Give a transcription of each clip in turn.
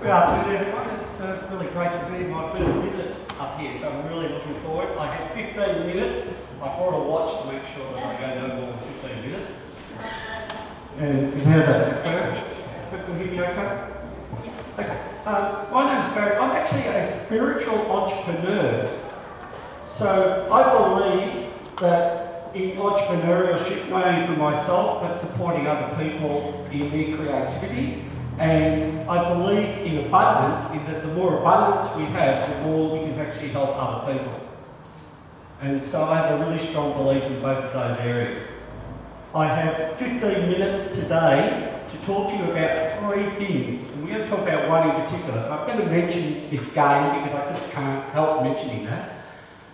Good afternoon, everyone. It's really great to be my first visit up here, so I'm really looking forward. I have 15 minutes. I brought a watch to make sure that I go no more than 15 minutes. And how's that? People hear me okay? Okay. My name's Barry. I'm actually a spiritual entrepreneur. So I believe that in entrepreneurship, not only for myself, but supporting other people in their creativity. And I believe in abundance, in that the more abundance we have, the more we can actually help other people. And so I have a really strong belief in both of those areas. I have 15 minutes today to talk to you about 3 things. And we're going to talk about one in particular. I'm going to mention this game because I just can't help mentioning that.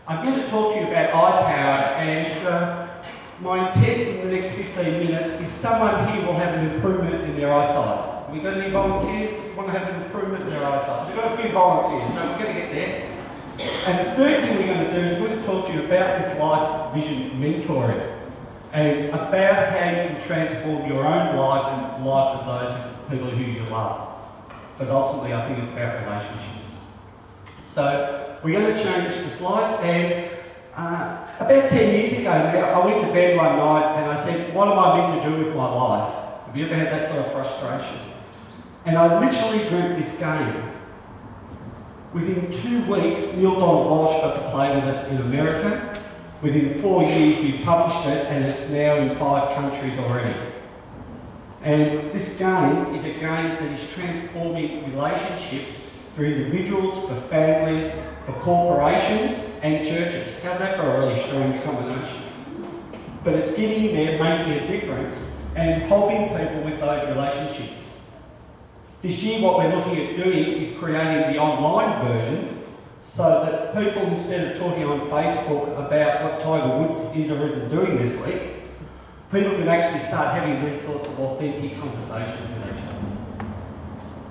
I'm going to talk to you about eye power, and my intent in the next 15 minutes is someone here will have an improvement in their eyesight. We've got any volunteers that want to have an improvement in their eyesight? We've got a few volunteers, so we're going to get there. And the third thing we're going to do is we're going to talk to you about this life vision mentoring and about how you can transform your own life and the life of those people who you love. Because ultimately I think it's about relationships. So we're going to change the slides, and about 10 years ago now, I went to bed one night and I said, what am I meant to do with my life? Have you ever had that sort of frustration? And I literally dreamt this game. Within 2 weeks, Neil Donald Walsh got to play with it in America. Within 4 years, we published it, and it's now in 5 countries already. And this game is a game that is transforming relationships for individuals, for families, for corporations and churches. How's that for a really strange combination? But it's getting there, making a difference, and helping people with those relationships. This year what we're looking at doing is creating the online version so that people, instead of talking on Facebook about what Tiger Woods is or isn't doing this week, people can actually start having these sorts of authentic conversations with each other.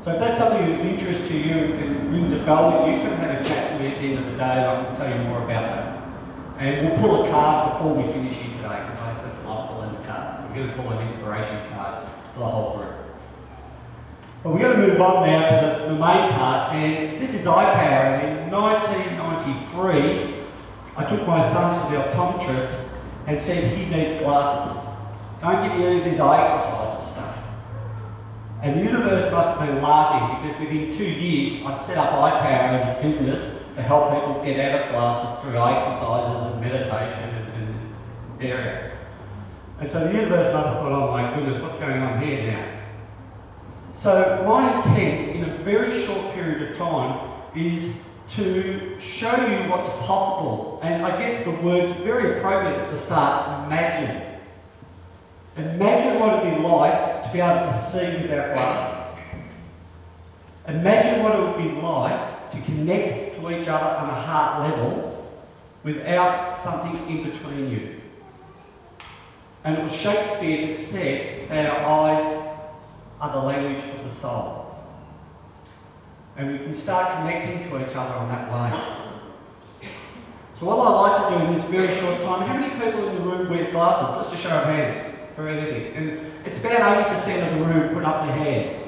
So if that's something of interest to you and rings a bell with you, come have a chat to me at the end of the day and I can tell you more about that. And we'll pull a card before we finish here today, because I just love pulling the cards. So we're going to pull an inspiration card for the whole group. But we're going to move on now to the main part, and this is eye power. In 1993, I took my son to the optometrist and said he needs glasses. Don't give me any of this eye exercises stuff. And the universe must have been laughing, because within 2 years I'd set up eye power as a business to help people get out of glasses through eye exercises and meditation and this area. And so the universe must have thought, oh my goodness, what's going on here now? So my intent in a very short period of time is to show you what's possible. And I guess the word's very appropriate at the start, imagine. Imagine what it'd be like to be able to see without glasses. Imagine what it would be like to connect to each other on a heart level without something in between you. And it was Shakespeare that said that our eyes are the language of the soul. And we can start connecting to each other on that way. So what I'd like to do in this very short time, how many people in the room wear glasses? Just a show of hands for anything. And it's about 80% of the room put up their hands.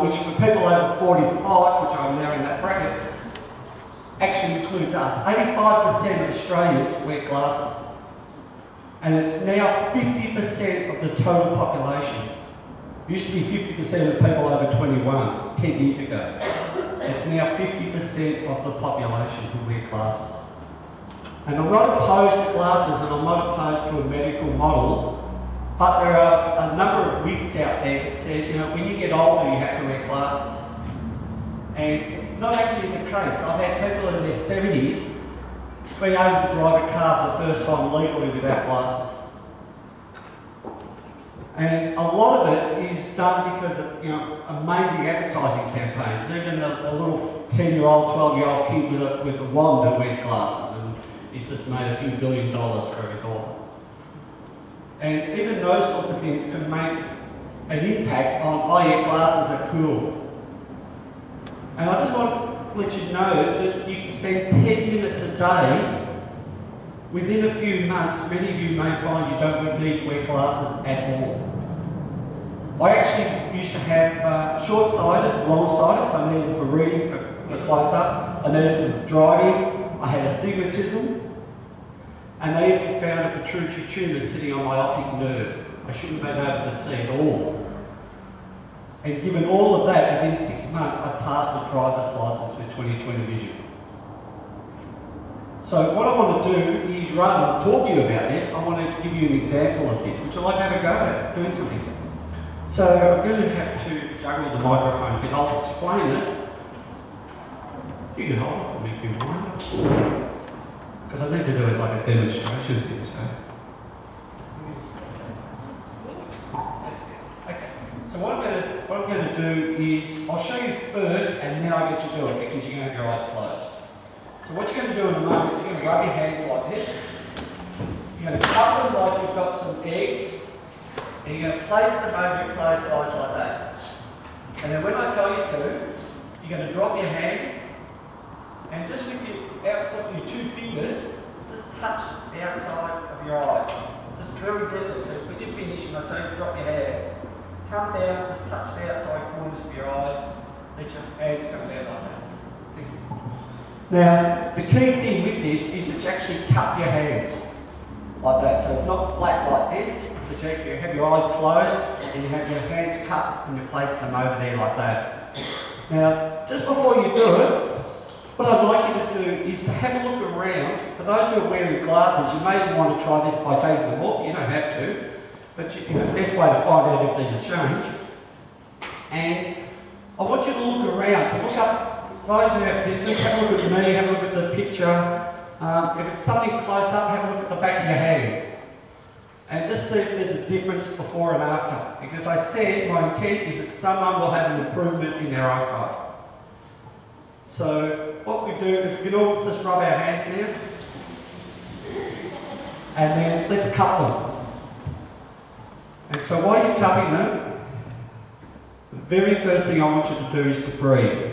Which for people over 45, which I'm now in that bracket, actually includes us. 85% of Australians wear glasses. And it's now 50% of the total population. It used to be 50% of people over 21, 10 years ago. It's now 50% of the population who wear glasses. And I'm not opposed to glasses, and I'm not opposed to a medical model, but there are a number of myths out there that says, you know, when you get older you have to wear glasses. And it's not actually the case. I've had people in their 70s be able to drive a car for the first time legally without glasses. And a lot of it is done because of, you know, amazing advertising campaigns. Even a little 10-year-old, 12-year-old kid with a wand that wears glasses, and he's just made a few $1 billion for his author. And even those sorts of things can make an impact on, oh yeah, glasses are cool. And I just want to let you know that you can spend 10 minutes a day. Within a few months, many of you may find you don't need to wear glasses at all. I actually used to have short-sighted, long-sighted, so I needed for reading, for close-up, I needed for driving, I had astigmatism, and they even found a protrusive tumour sitting on my optic nerve. I shouldn't have been able to see at all. And given all of that, within 6 months, I passed a driver's licence with 20/20 vision. So what I want to do is, rather than talk to you about this, I want to give you an example of this, which I'd like to have a go at, doing something. So I'm going to have to juggle the microphone a bit. I'll explain it. You can hold it for me if you want. Because I need to do it like a demonstration thing, so. Okay. So what I'm going to do is, I'll show you first and then I'll get you to do it because you're going to have your eyes closed. So what you're going to do in a moment is you're going to rub your hands like this. You're going to cup them like you've got some eggs. And you're going to place them over your closed eyes like that. And then when I tell you to, you're going to drop your hands and just with your outside, your 2 fingers, just touch the outside of your eyes. Just very gently. So when you finish, and I tell you to drop your hands, come down, just touch the outside corners of your eyes, let your hands come down like that. Thank you. Now, the key thing with this is that you actually cup your hands like that. So it's not flat like this. But you have your eyes closed and you have your hands cupped and you place them over there like that. Now, just before you do it, what I'd like you to do is to have a look around. For those who are wearing glasses, you may want to try this by taking them off. You don't have to, but the best way to find out if there's a change. And I want you to look around. So look up, those who have distance, have a look at me, have a look at the picture. If it's something close up, have a look at the back of your hand. And just see if there's a difference before and after. Because I said my intent is that someone will have an improvement in their eyesight. So what we do, if we can all just rub our hands now. And then let's cup them. And so while you're cupping them, the very first thing I want you to do is to breathe.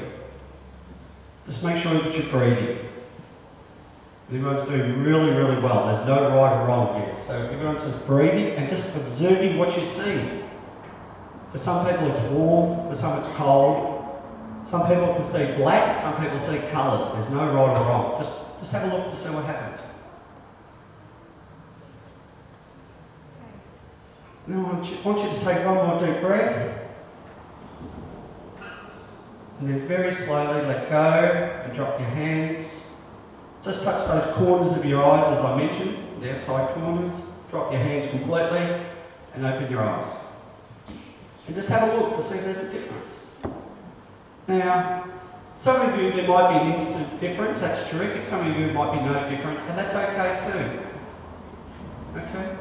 Just make sure that you're breathing. Everyone's doing really, really well. There's no right or wrong here. So everyone's just breathing and just observing what you see. For some people it's warm, for some it's cold. Some people can see black, some people see colours. There's no right or wrong. Just have a look to see what happens. Now I want you to take one more deep breath. And then very slowly let go and drop your hands. Just touch those corners of your eyes, as I mentioned, the outside corners. Drop your hands completely and open your eyes. And just have a look to see if there's a difference. Now, some of you, there might be an instant difference. That's terrific. Some of you might be no difference, and that's okay too. Okay?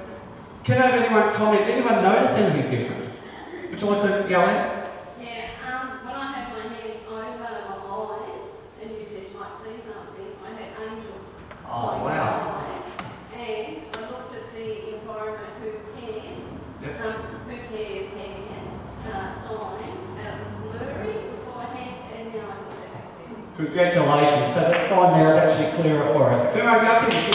Can I have anyone comment? Anyone notice anything different? Would you like to yell out? When I had my hands over my eyes, and you said you might see something, I had angels. Oh, wow. And I looked at the environment, who cares, Yep. who cares hand, sign, and it was blurry beforehand, and now I can see back there. Congratulations. So that sign there is actually clearer for us. Come on, go finish it.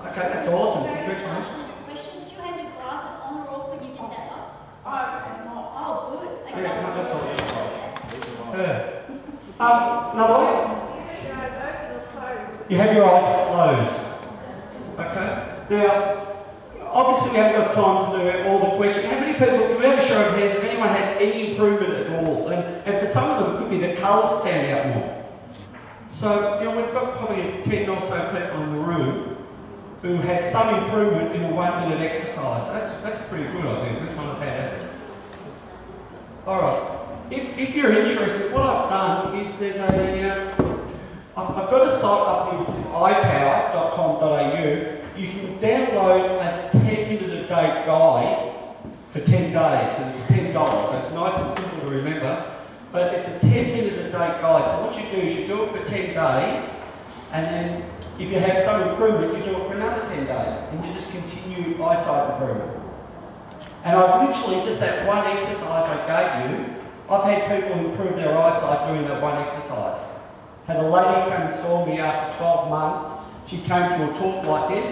Okay, that's awesome. Congratulations. Did you have your glasses on or off when you did that? Oh, good. Okay. Yeah, no, that's all. Another one? You have your eyes closed. Okay. Now, obviously we haven't got time to do all the questions. How many people, do we have a show of hands if anyone had any improvement at all? And for some of them, it could be the colours stand out more. So, we've got probably 10 or so people in the room who had some improvement in a 1-minute exercise. That's pretty good, I think. That's not a bad effort. Alright. If you're interested, what I've done is there's I've got a site up here which is ipower.com.au. You can download a 10-minute a day guide for 10 days, and it's $10, so it's nice and simple to remember. But it's a 10-minute a day guide. So what you do is you do it for 10 days, and then if you have some improvement, you do it for another 10 days, and you just continue eyesight improvement. And I've literally, just that one exercise I gave you, I've had people improve their eyesight doing that one exercise. Had a lady come and saw me after 12 months. She came to a talk like this,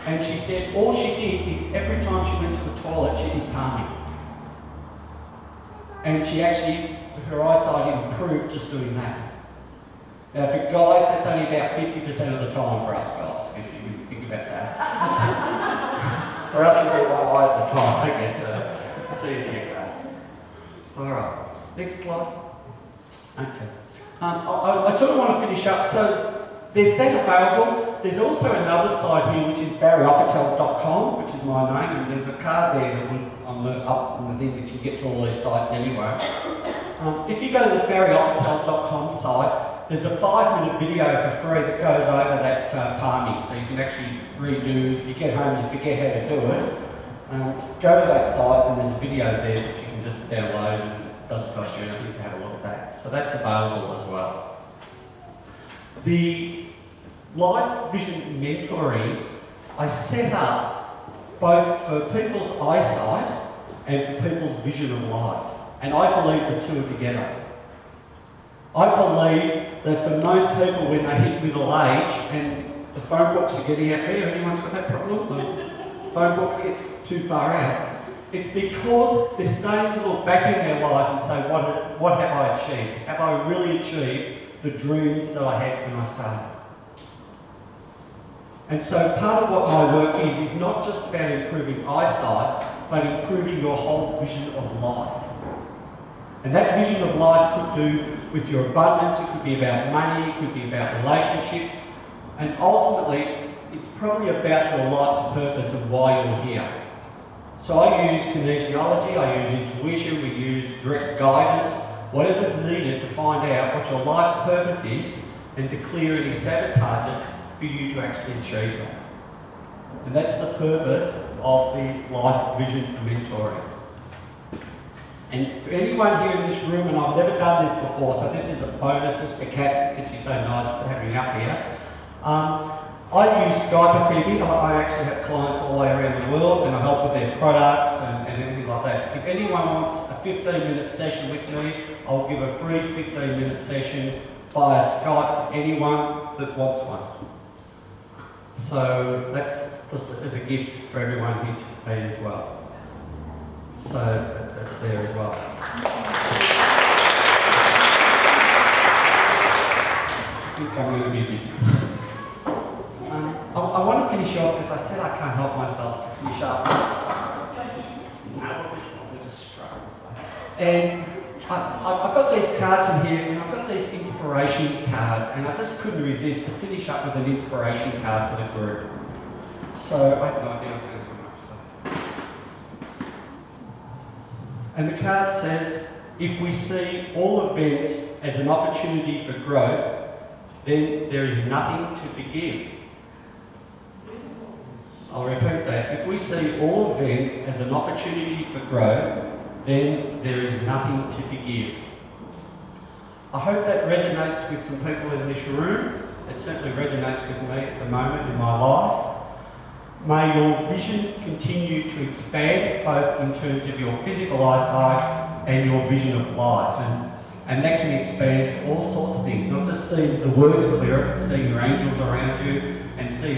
and she said all she did is every time she went to the toilet, she did palming. And she actually, her eyesight improved just doing that. Now for guys, that's only about 50% of the time for us guys, if you can think about that. For us, we do one eye at the time, I guess. See if you can. Alright, next slide. Okay. I sort of want to finish up. So there's that available. There's also another site here which is Auchettl.com, which is my name, and there's a card there that on the thing that you get to all these sites anyway. If you go to the Auchettl.com site, there's a 5-minute video for free that goes over that palming, so you can actually redo. If you get home and you forget how to do it, go to that site and there's a video there that you can just download, and it doesn't cost you anything to have a look at that. So that's available as well. The Life Vision Mentoring I set up both for people's eyesight and for people's vision of life. And I believe the two are together. I believe that for most people when they hit middle age and the phone books are getting out there, anyone's got that problem? The phone books gets too far out. It's because they're starting to look back in their life and say, what have I achieved? Have I really achieved the dreams that I had when I started? And so part of what my work is not just about improving eyesight, but improving your whole vision of life. And that vision of life could do with your abundance, it could be about money, it could be about relationships, and ultimately, it's probably about your life's purpose and why you're here. So I use kinesiology, I use intuition, we use direct guidance, whatever's needed to find out what your life's purpose is and to clear any sabotages for you to actually achieve that. And that's the purpose of the Life Vision Mentoring. And for anyone here in this room, and I've never done this before, so this is a bonus just for Kat, because she's so nice for having me up here. I use Skype a fair bit. I actually have clients all the way around the world and I help with their products and everything like that. If anyone wants a 15-minute session with me, I'll give a free 15-minute session via Skype for anyone that wants one. So that's just as a gift for everyone here today as well. So that's there as well. I think I'm going to be busy. I want to finish off because I said I can't help myself to finish up. No, just struggle. And I've got these cards in here, and I've got these inspiration cards, and I just couldn't resist to finish up with an inspiration card for the group. So I have no idea I'm doing so much. And the card says, if we see all events as an opportunity for growth, then there is nothing to forgive. I'll repeat that. If we see all events as an opportunity for growth, then there is nothing to forgive. I hope that resonates with some people in this room. It certainly resonates with me at the moment in my life. May your vision continue to expand, both in terms of your physical eyesight and your vision of life. And that can expand to all sorts of things, not just seeing the words clearer, but seeing your angels around you and seeing